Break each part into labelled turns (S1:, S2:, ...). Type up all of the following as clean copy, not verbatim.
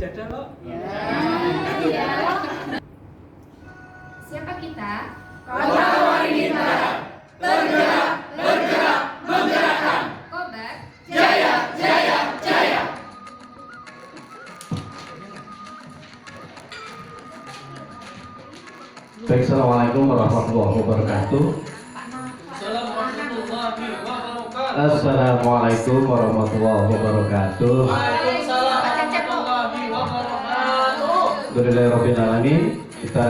S1: dada lo?
S2: Ya.
S3: Siapa kita?
S2: Kota Wanita. Tergerak, bergerak, menggerakkan.
S3: Kobar.
S2: Jaya, jaya, jaya.
S4: Baik, assalamualaikum warahmatullahi wabarakatuh. Assalamualaikum warahmatullahi wabarakatuh. Alhamdulillahirrahmanirrahim. Kita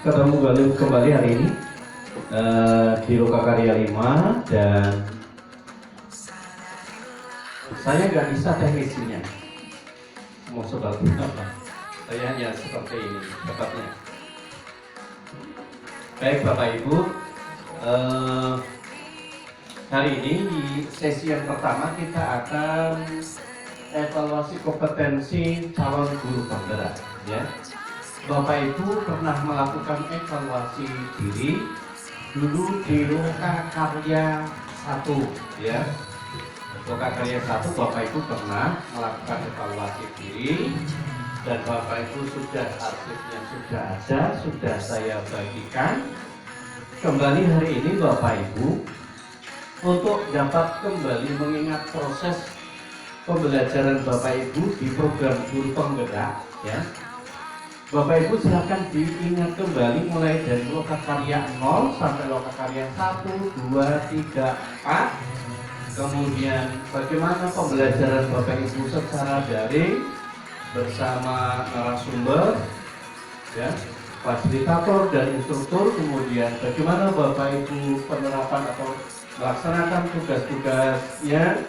S4: ketemu kembali hari ini di Lokakarya 5, dan saya nggak bisa teknisinya mau seperti apa. Saya hanya seperti ini tepatnya. Baik Bapak Ibu, hari ini di sesi yang pertama kita akan evaluasi kompetensi calon guru penggerak. Ya, Bapak Ibu pernah melakukan evaluasi diri dulu di Lokakarya 1, ya. Lokakarya 1 Bapak Ibu pernah melakukan evaluasi diri, dan Bapak Ibu sudah arsipnya sudah ada, sudah saya bagikan. Kembali hari ini Bapak Ibu untuk dapat kembali mengingat proses pembelajaran Bapak Ibu di program guru penggerak, ya. Bapak Ibu silakan diingat kembali mulai dari Lokakarya 0 sampai Lokakarya 1, 2, 3, 4. Kemudian bagaimana pembelajaran Bapak Ibu secara daring bersama narasumber, ya, fasilitator dan instruktur. Kemudian bagaimana Bapak Ibu penerapan atau melaksanakan tugas-tugasnya,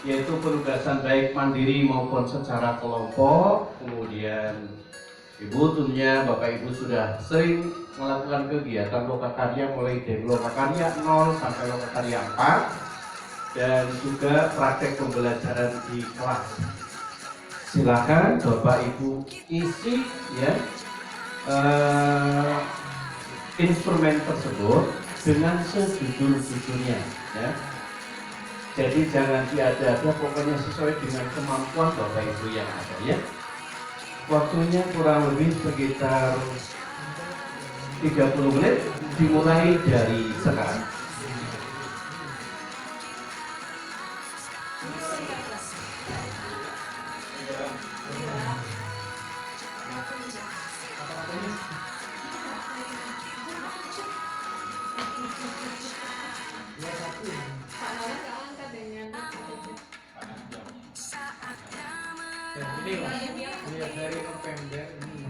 S4: yaitu penugasan baik mandiri maupun secara kelompok. Kemudian Ibu tentunya Bapak Ibu sudah sering melakukan kegiatan Lokakarya mulai dari Lokakarya 0 sampai Lokakarya 4, dan juga praktek pembelajaran di kelas. Silakan Bapak Ibu isi, ya, instrumen tersebut dengan sejujur-jujurnya, ya. Jadi jangan diada-ada, pokoknya sesuai dengan kemampuan Bapak Ibu yang ada, ya. Waktunya kurang lebih sekitar 30 menit dimulai dari sekarang.
S1: Lihat dari Pemda ini.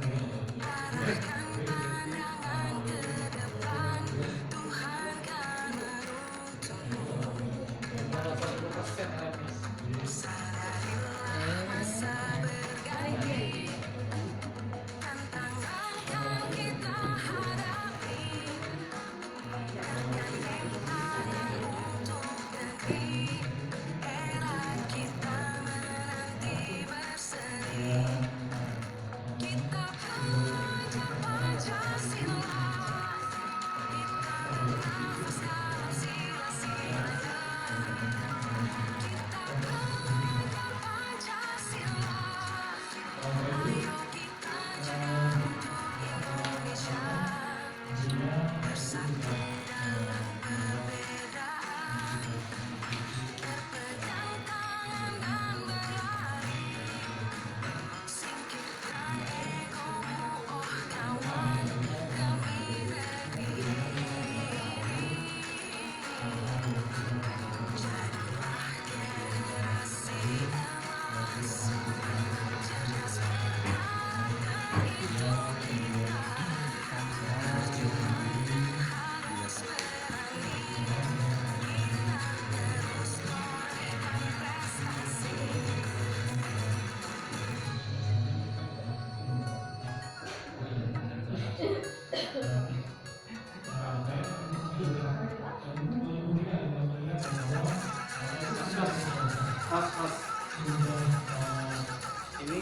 S1: Ini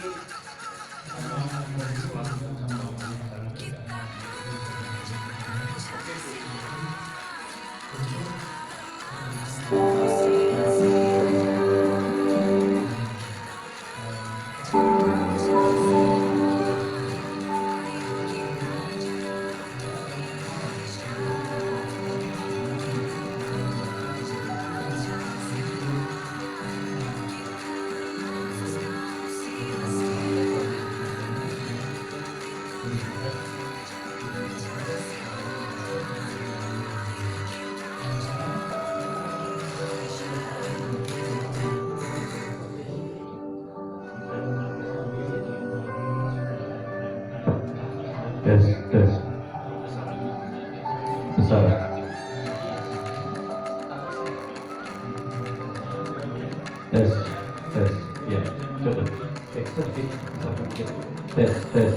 S4: Tes, tes. Besar. Tes, tes. Ya, coba. Sedikit. Tes, tes.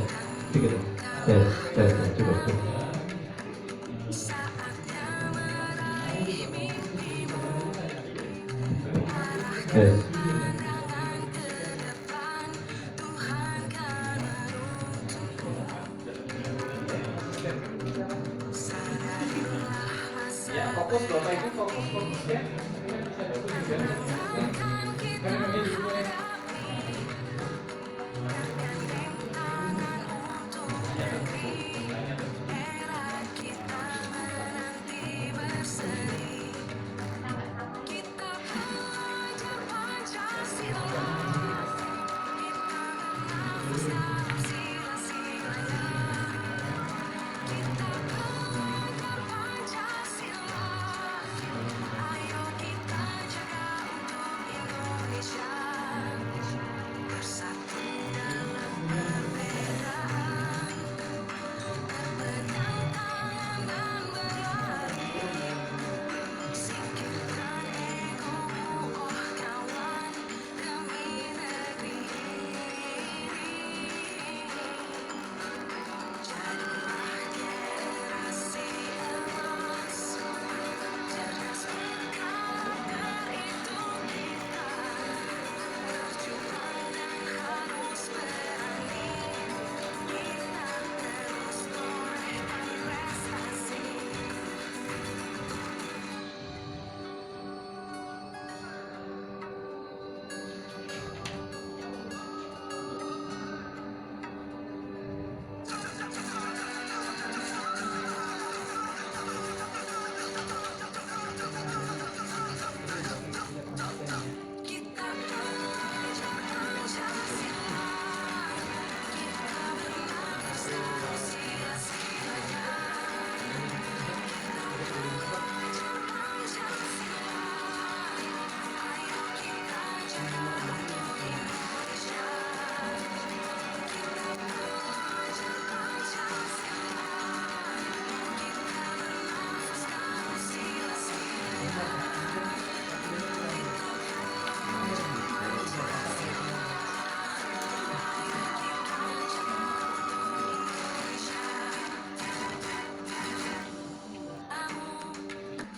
S4: Sedikit. Tes, tes. Coba, coba. Tes.
S1: Ya, fokus Bapak Ibu, fokus ya. Karena kami dulu ya.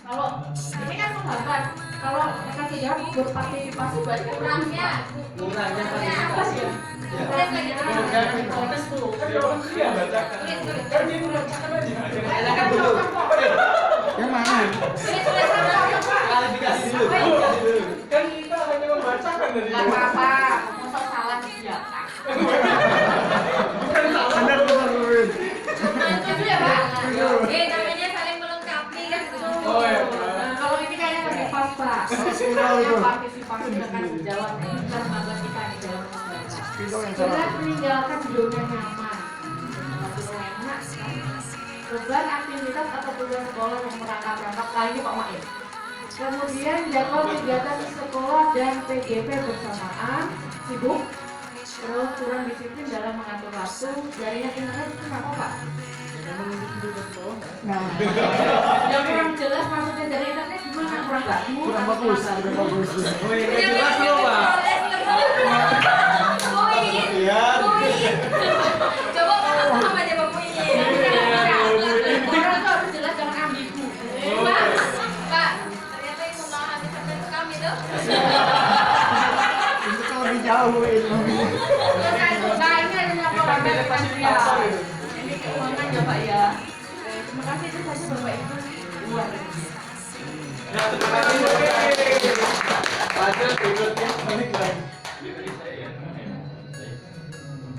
S2: Kalau ini kan menghambat, kalau kasih jawab berpartisipasi berarti kurangnya apa sih ya? Protes dulu.
S1: Kan orang dia bacakan. Kan dia bacakan aja.
S2: Kan jawab kok.
S3: Yang mana?
S2: Tulis sama.
S1: Klarifikasi dulu. Kan kita hanya membacakan dari.
S2: Gak apa-apa, masa salah dibiarkan.
S1: Bukan salah.
S3: Benar.
S2: Itu ya Pak. Namanya saling melengkapi kan gitu.
S1: Oh, iya.
S2: Nah, kalau ini kayaknya lebih pas Pak. Hanya partisipasi dengan menjawab dan mengabadikan di dalam membaca. Dengan meninggalkan zona nyaman. Enak kan? Beban aktivitas atau tugas sekolah yang merangkap-rangkap lainnya Pak Mail. Kemudian jadwal kegiatan sekolah dan PGP bersamaan, sibuk, terus kurang disiplin dalam mengatur waktu, jaringan internet itu kenapa Pak? Nah, yang kurang jelas maksudnya dari internet gimana? Kurang bagus?
S3: Kurang bagus.
S1: Oh, iya, jelas loh, Pak. Iya.
S2: Coba Pak sama aja Pak Puyi. Orang tuh harus jelas, jangan ambigu. Pak, ternyata itu mau habis sampai ke kami tuh.
S3: Itu kalau dijauhin.
S2: Nah, ini adalah pengalaman finansial. Ini keuangan ya Pak ya. Terima kasih, itu saja Bapak Ibu. Luar.
S1: Ya, terima kasih. Lanjut berikutnya balik lagi.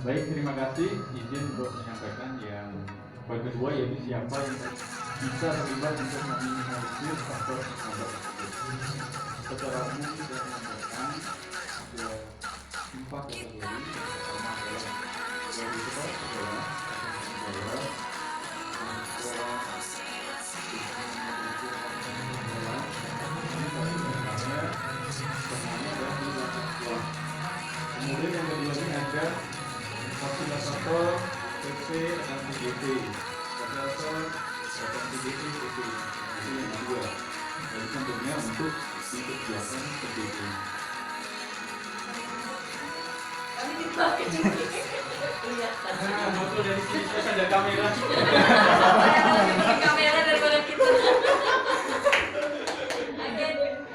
S5: Baik, terima kasih. Izin untuk menyampaikan yang poin kedua, yaitu siapa yang bisa terlibat untuk meminimalisir faktor kontak tersebut. Secara umum kita menyampaikan ada 4 kategori. Pertama adalah dari sekolah, Kemudian yang kedua ini ada fasilitator PP dan PGP. Fasilitator dan PGP PP. Itu yang kedua. Dan tentunya untuk di kegiatan PGP.
S2: Kami dipakai kelihatan.
S5: Nah, foto dari sini terus ada kamera.
S2: Kamera daripada kita.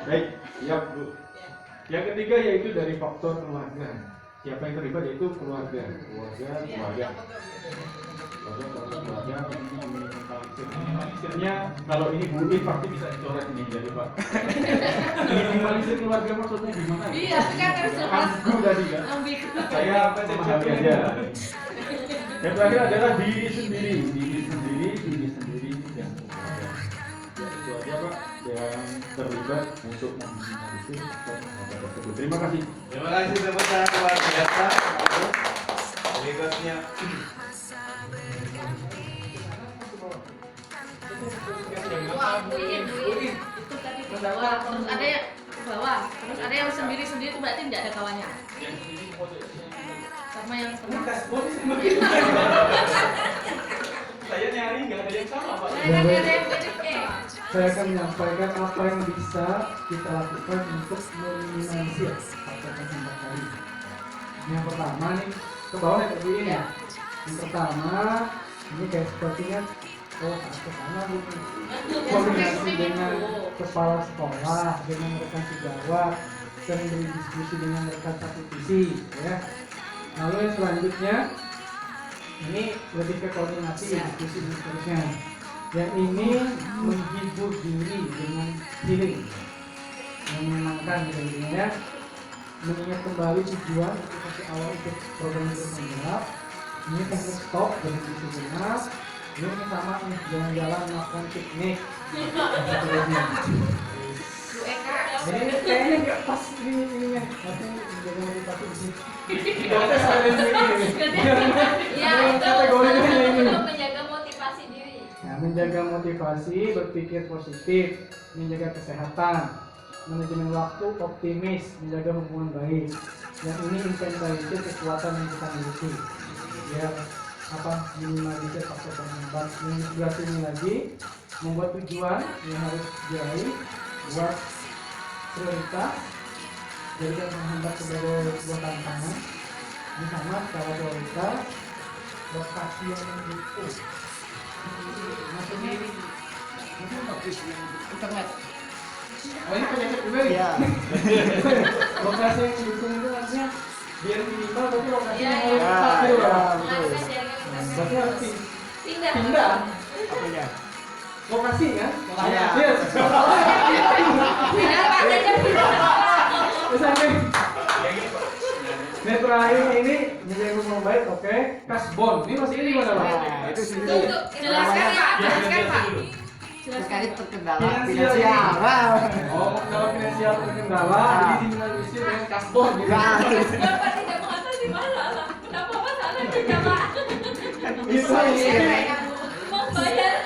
S5: Baik, siap Bu. Yang ketiga yaitu dari faktor keluarga. Siapa yang terlibat yaitu keluarga. Keluarga ini minimalisirnya kalau ini Bu Udin pasti bisa dicoret ini jadi Pak. Minimalisir keluarga maksudnya gimana?
S2: Iya, kan harus lepas.
S5: Aku tadi kan.
S2: Ambil.
S5: Saya memahami aja. Yang terakhir adalah diri sendiri yang keluarga. Ya, itu aja Pak yang terlibat untuk meminimalisir faktor tersebut. Terima kasih.
S4: Terima kasih tepuk tangan luar biasa. Berikutnya
S2: Itu tadi ke bawah, terus ada yang ke bawah, terus ada yang sendiri-sendiri itu berarti tidak ada kawannya. Sama yang tengah.
S5: Saya nyari nggak ada yang sama Pak.
S2: Saya kan ada yang beda.
S3: Saya akan menyampaikan apa yang bisa kita lakukan untuk meminimalisir faktor kesempat tadi. Yang pertama nih, ke bawah ya ini ya. Yang pertama, ini kayak sepertinya ke sana koordinasi dengan kepala sekolah, dengan rekan sejawat, sering berdiskusi dengan rekan satu visi, ya. Lalu yang selanjutnya, ini lebih ke koordinasi, diskusi dan seterusnya. Yang ini menghibur diri dengan healing, menyenangkan gitu ya. Mengingat kembali tujuan ketika awal ikut program bertanggung. Ini teknik stop dengan sejenak. Ini sama nih jalan-jalan melakukan piknik. Ini kayaknya nggak pas ini nanti menjaga motivasi di sini. Kita silent ini.
S2: Ya, itu untuk menjaga motivasi diri.
S3: Nah, menjaga motivasi, berpikir positif, menjaga kesehatan, manajemen waktu, optimis, menjaga hubungan baik. Yang ini inventarisir kekuatan yang kita miliki. Ya, minimalisir faktor penghambat. Yang sebelah sini lagi, membuat tujuan yang harus diraih, buat prioritas, jadikan penghambat sebagai sebuah tantangan. Ini sama secara prioritas, lokasi yang mendukung. Maksudnya internet. Oh, ini penyakit juga nih? Iya. Lokasi yang mendukung itu artinya biar minimal tapi lokasi yang harus tepat gitu ya. Berarti harus pindah. Apanya? Lokasinya?
S2: Iya.
S3: Yes.
S2: Pindah partainya pindah.
S3: Misalnya ini terakhir ini menjaga hubungan baik, oke. Kasbon, ini masih ini mana Pak?
S6: Itu sendiri.
S2: Tunggu, jelaskan Pak, jelaskan Pak.
S6: Terkait terkendala
S3: Finansial.
S6: finansial.
S3: Oh, kalau finansial terkendala, jadi diminimalisir dengan kasbon gitu.
S2: Bapak tidak mengatur di mana? Kenapa masalah juga Pak?
S3: Itu
S2: Membayar.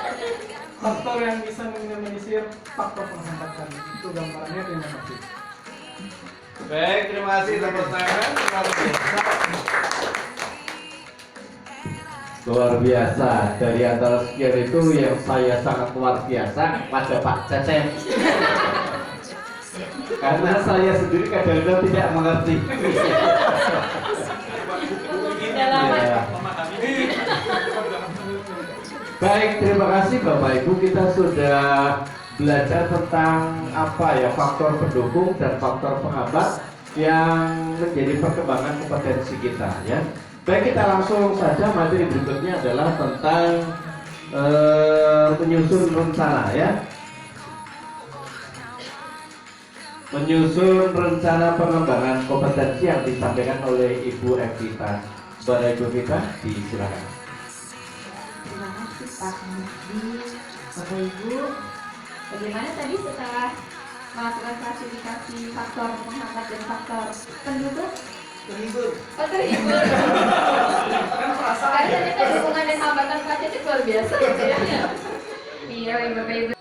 S3: faktor yang bisa meminimalisir faktor penghambatan. Itu gambarannya. Terima kasih.
S4: baik, terima kasih tepuk tangan. Luar biasa. Dari antara sekian itu yang saya sangat luar biasa pada Pak Cecep. Karena saya sendiri kadang-kadang tidak mengerti. Ya. Baik, terima kasih Bapak Ibu. Kita sudah belajar tentang apa ya, faktor pendukung dan faktor penghambat yang menjadi perkembangan kompetensi kita ya. Baik, kita langsung saja. Materi berikutnya adalah tentang menyusun rencana ya. Menyusun rencana pengembangan kompetensi yang disampaikan oleh Ibu Evita. Kepada Ibu Evita, disilakan.
S2: Terima kasih Pak Musdi. Bapak Ibu, bagaimana tadi setelah melakukan klasifikasi faktor penghambat dan faktor pendukung,
S3: terhibur.
S2: Oh, terhibur.
S3: Kan perasaan.
S2: Karena ternyata hubungan dan hambatan Pak Cecep luar biasa gitu ya. Iya, Bapak Ibu.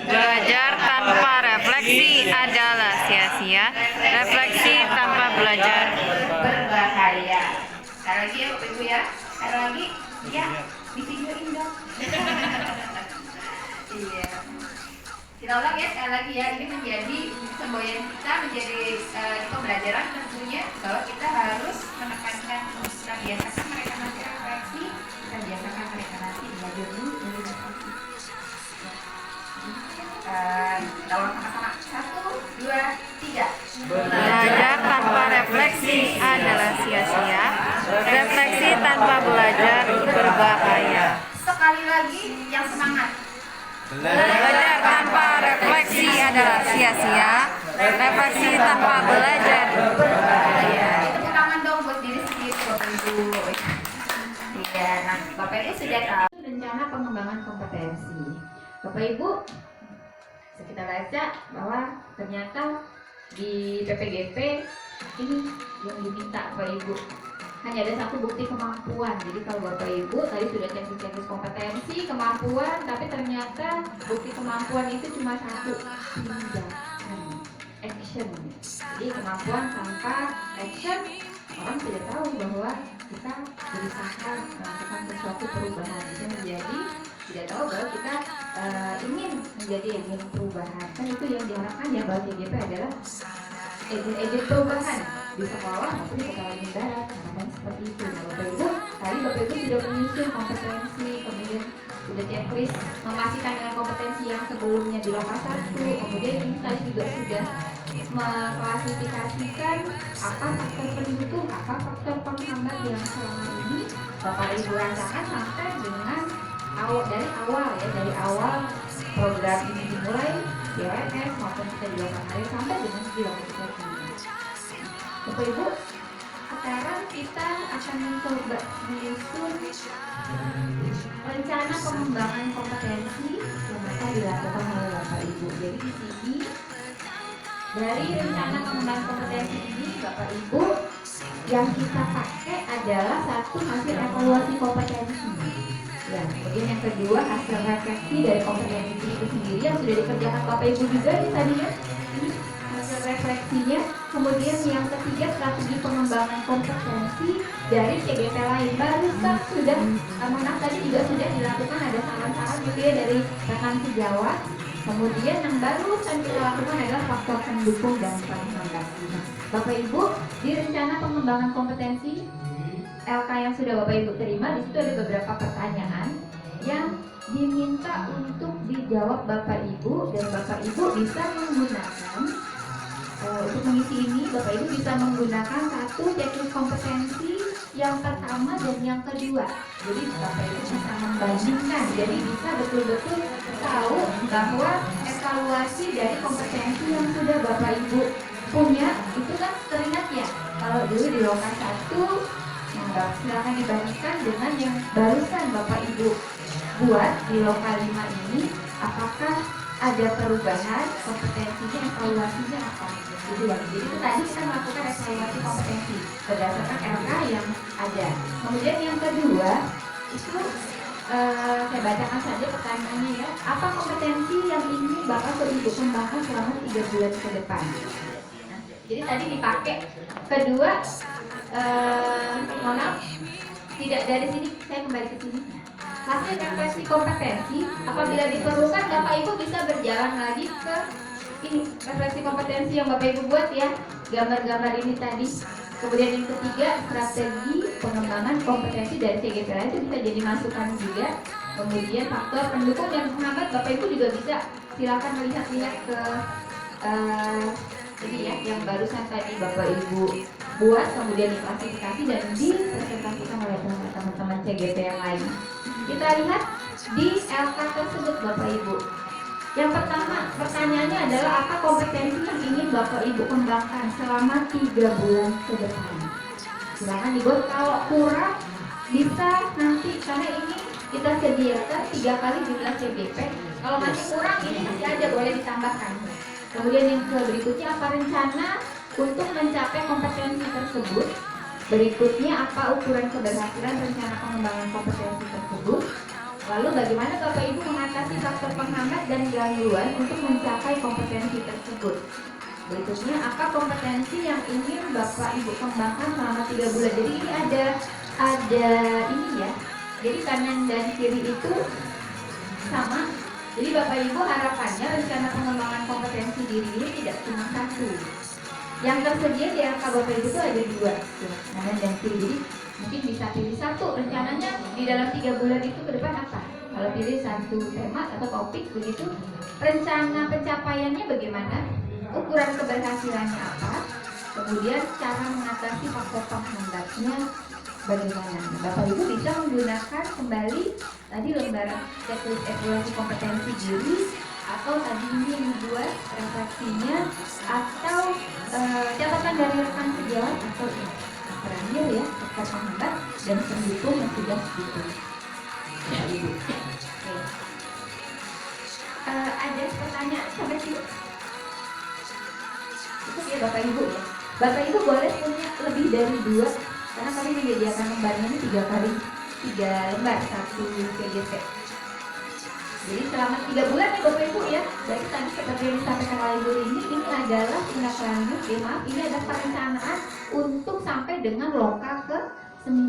S6: Belajar tanpa refleksi adalah sia-sia. Refleksi tanpa belajar berbahaya. Sekali lagi ya Bapak Ibu ya. Sekali lagi ya, di videoin dong. Iya. Kita ulang ya sekali lagi ya. Ini menjadi semboyan kita, menjadi pembelajaran tentunya bahwa kita harus menekankan, kita biasakan mereka nanti refleksi, kita biasakan mereka nanti belajar dulu dari refleksi. Kita ulang sama-sama. 1, 2, 3. Belajar tanpa refleksi adalah sia-sia. Refleksi tanpa belajar berbahaya. Sekali lagi yang semangat. Belajar tanpa refleksi adalah sia-sia. Refleksi tanpa belajar berbahaya. Tepuk tangan dong buat diri sendiri Bapak Ibu. Iya, nah Bapak Ibu sudah tahu rencana pengembangan kompetensi. Bapak Ibu, kita baca bahwa ternyata di PPGP ini yang diminta Bapak Ibu hanya ada satu bukti kemampuan. Jadi kalau Bapak Ibu tadi sudah checklist kompetensi, kemampuan, tapi ternyata bukti kemampuan itu cuma satu, tindakan, action. Jadi kemampuan tanpa action, orang tidak tahu bahwa kita berusaha melakukan sesuatu perubahan. Itu menjadi tidak tahu bahwa kita ingin menjadi agen perubahan. Kan itu yang diharapkan ya, bahwa PGP adalah agen perubahan di sekolah maupun di sekolah darat. Harapan seperti itu. Nah, Bapak Ibu, tadi Bapak Ibu sudah menyusun kompetensi, kemudian sudah checklist memastikan dengan kompetensi yang sebelumnya di lokasi 1, kemudian ini tadi juga sudah mengklasifikasikan apa faktor pendukung, apa faktor penghambat yang selama ini Bapak Ibu rasakan sampai dengan dari awal program ini dimulai di OMS maupun kita di lokasi sampai dengan di lokasi ini. Bapak Ibu, sekarang kita akan mencoba menyusun rencana pengembangan kompetensi yang akan dilakukan oleh Bapak Ibu. Jadi di sini dari rencana pengembangan kompetensi ini Bapak Ibu yang kita pakai adalah satu hasil evaluasi kompetensi. Ya, kemudian yang kedua hasil refleksi dari kompetensi itu sendiri yang sudah dikerjakan Bapak Ibu juga di tadinya. Ini hasil refleksinya. Kemudian yang ketiga strategi pengembangan kompetensi dari CGP lain. Barusan sudah amanah tadi juga sudah dilakukan, ada saran-saran gitu ya dari rekan sejawat. Kemudian yang barusan kita lakukan adalah faktor pendukung dan penghambat. Bapak Ibu, di rencana pengembangan kompetensi LK yang sudah Bapak Ibu terima, di situ ada beberapa pertanyaan yang diminta untuk dijawab Bapak Ibu, dan Bapak Ibu bisa menggunakan untuk mengisi ini. Bapak Ibu bisa menggunakan satu checklist kompetensi yang pertama dan yang kedua. Jadi Bapak Ibu bisa membandingkan, jadi bisa betul-betul tahu bahwa evaluasi dari kompetensi yang sudah Bapak Ibu punya itu kan teringat ya. Kalau dulu di lokasi 1, nah, silakan dibandingkan dengan yang barusan Bapak Ibu buat di lokal 5 ini, apakah ada perubahan kompetensinya, evaluasinya apa? Jadi itu tadi kita melakukan evaluasi kompetensi berdasarkan LK yang ada. Kemudian yang kedua itu saya bacakan saja pertanyaannya ya. Apa kompetensi yang ingin Bapak Ibu kembangkan selama 3 bulan ke depan? Nah, jadi tadi dipakai kedua. Mohon maaf, tidak dari sini, saya kembali ke sini. Hasil refleksi kompetensi, apabila diperlukan Bapak Ibu bisa berjalan lagi ke ini refleksi kompetensi yang Bapak Ibu buat ya, gambar-gambar ini tadi. Kemudian yang ketiga, strategi pengembangan kompetensi dari CGP itu bisa jadi masukan juga. Kemudian faktor pendukung dan penghambat, Bapak Ibu juga bisa silakan melihat-lihat ke ini ya, yang barusan tadi Bapak Ibu buat, kemudian diklasifikasi dan dipresentasikan oleh teman-teman CGP yang lain. Kita lihat di LK tersebut Bapak Ibu. Yang pertama, pertanyaannya adalah apa kompetensi yang ingin Bapak Ibu kembangkan selama 3 bulan ke depan. Silakan dibuat, kalau kurang bisa nanti, karena ini kita sediakan 3 kali jumlah CGP. Kalau masih kurang ini masih ada, boleh ditambahkan. Kemudian yang berikutnya, apa rencana Untuk mencapai kompetensi tersebut, berikutnya apa ukuran keberhasilan rencana pengembangan kompetensi tersebut? Lalu bagaimana Bapak Ibu mengatasi faktor penghambat dan gangguan untuk mencapai kompetensi tersebut? Berikutnya, apa kompetensi yang ingin Bapak Ibu kembangkan selama 3 bulan? Jadi ini ada ini ya. Jadi kanan dan kiri itu sama. Jadi Bapak Ibu harapannya rencana pengembangan kompetensi diri ini tidak cuma satu. Yang tersedia di RK Bapak Ibu itu ada 2, kanan dan kiri. Jadi mungkin bisa pilih satu. Rencananya di dalam 3 bulan itu ke depan apa? Kalau pilih satu tema atau topik begitu, rencana pencapaiannya bagaimana? Ukuran keberhasilannya apa? Kemudian cara mengatasi faktor penghambatnya bagaimana? Bapak Ibu bisa menggunakan kembali tadi lembaran checklist evaluasi kompetensi diri, atau tadi ini yang dibuat refleksinya, atau catatan dari rekan sejawat, atau terakhir ya faktor penghambat dan pendukung yang sudah ditulis. Ya, Ibu. Oke. Ada pertanyaan sampai sini? Itu ya Bapak Ibu ya. Bapak Ibu boleh punya lebih dari 2, karena kami menyediakan lembarnya ini 3 lembar, 1 PDP. Jadi selama 3 bulan nih Bapak Ibu ya. Jadi tadi seperti yang disampaikan oleh Ibu ini adalah tindak lanjut, maaf, ini ada perencanaan untuk sampai dengan loka ke 9.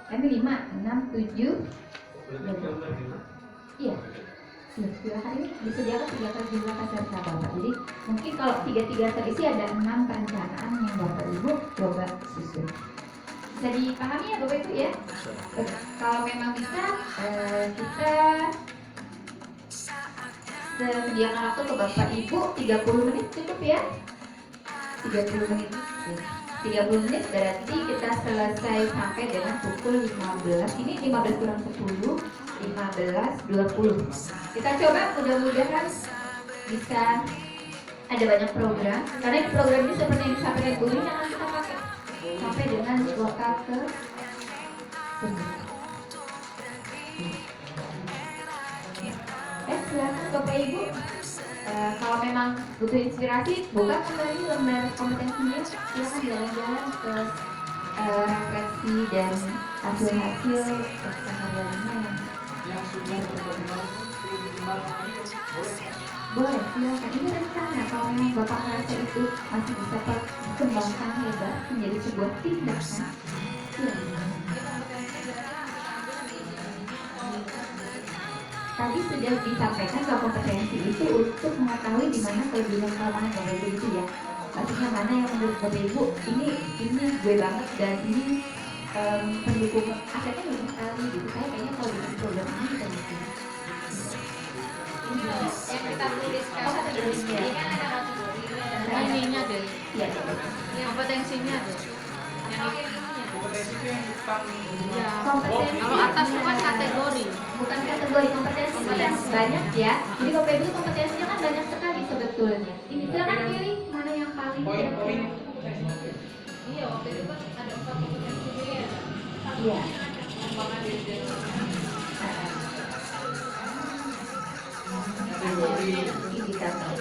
S6: Kami 5, 6, 7. Iya. Silahkan, ini disediakan 3 kali jumlah peserta Bapak. Jadi mungkin kalau 3 terisi ada 6 perencanaan yang Bapak Ibu coba susun. Bisa dipahami ya Bapak Ibu ya? Kalau memang bisa, kita sediakan waktu ke Bapak Ibu 30 menit cukup ya? 30 menit. 30 menit berarti kita selesai sampai dengan pukul 15. Ini 15 kurang 10, 15.20. Kita coba, mudah-mudahan bisa ada banyak program. Karena program ini seperti yang disampaikan Bu Lina akan kita pakai sampai dengan loka ke 9. Silakan Bapak Ibu, kalau memang butuh inspirasi, buka kembali lembar kompetensinya. Silakan jalan-jalan ke refleksi dan hasil-hasil kesehariannya
S3: Yang sudah berkembang
S6: boleh, silakan. Ini rencana kalau memang Bapak merasa itu masih bisa dikembangkan hebat menjadi sebuah tindakan. Silakan. Tadi sudah disampaikan bahwa kompetensi itu untuk mengetahui di mana kelebihan kelemahan Bapak Ibu itu ya. Maksudnya mana yang menurut Bapak Ibu ini gue banget, dan ini pendukung asetnya banyak sekali gitu. Saya kayaknya kalau dengan program ini kita bisa.
S2: Yang kita tuliskan kategorinya ini kan ada kategori,
S1: Ininya deh,
S6: Iya.
S1: kompetensinya deh. Yang
S3: kompetensi itu yang depan.
S1: ya.
S6: Kompetensi.
S1: Kalau atas itu kan kategori.
S6: Bukan kategori kompetensi banyak ya. Jadi Bapak Ibu kompetensinya kan banyak sekali sebetulnya. Ini silakan pilih mana yang paling
S3: Poin-poin.
S1: Iya, waktu itu kan ada 4 kompetensi dia.
S6: Iya.
S1: Pengembangan diri sendiri.
S3: Kategori
S6: Indikator.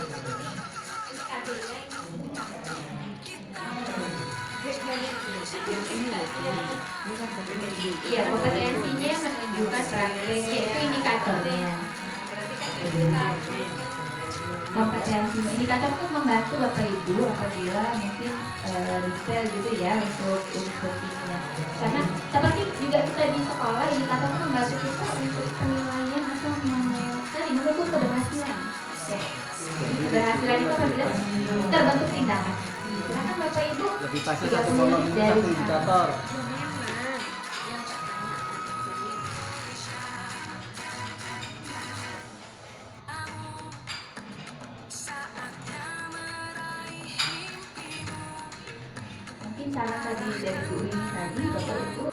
S6: Iya, kompetensinya menunjukkan ranking, yaitu indikatornya. Kompetensi indikator itu membantu Bapak Ibu apabila mungkin detail gitu ya untuk timnya. Karena seperti juga kita di sekolah, indikator itu membantu kita untuk penilaian atau mengukur keberhasilan. Ya. Keberhasilan itu apabila terbentuk tindakan. Silakan Bapak Ibu.
S7: Lebih pasti
S6: 30
S7: satu kolom
S6: menit
S7: ini
S6: dari
S7: satu indikator.
S6: mungkin saran tadi dari Bu ini tadi Bapak Ibu.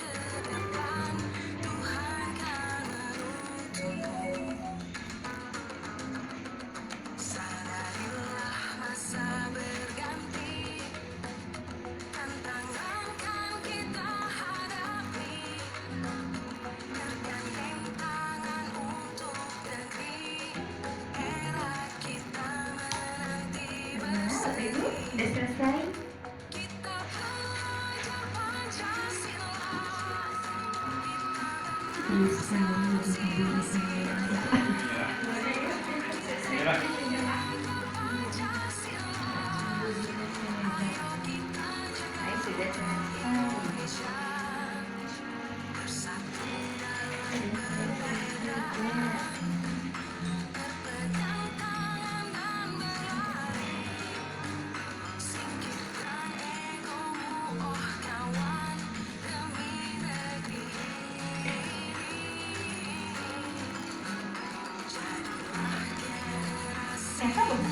S6: Bapak Ibu, sudah selesai. Ternyata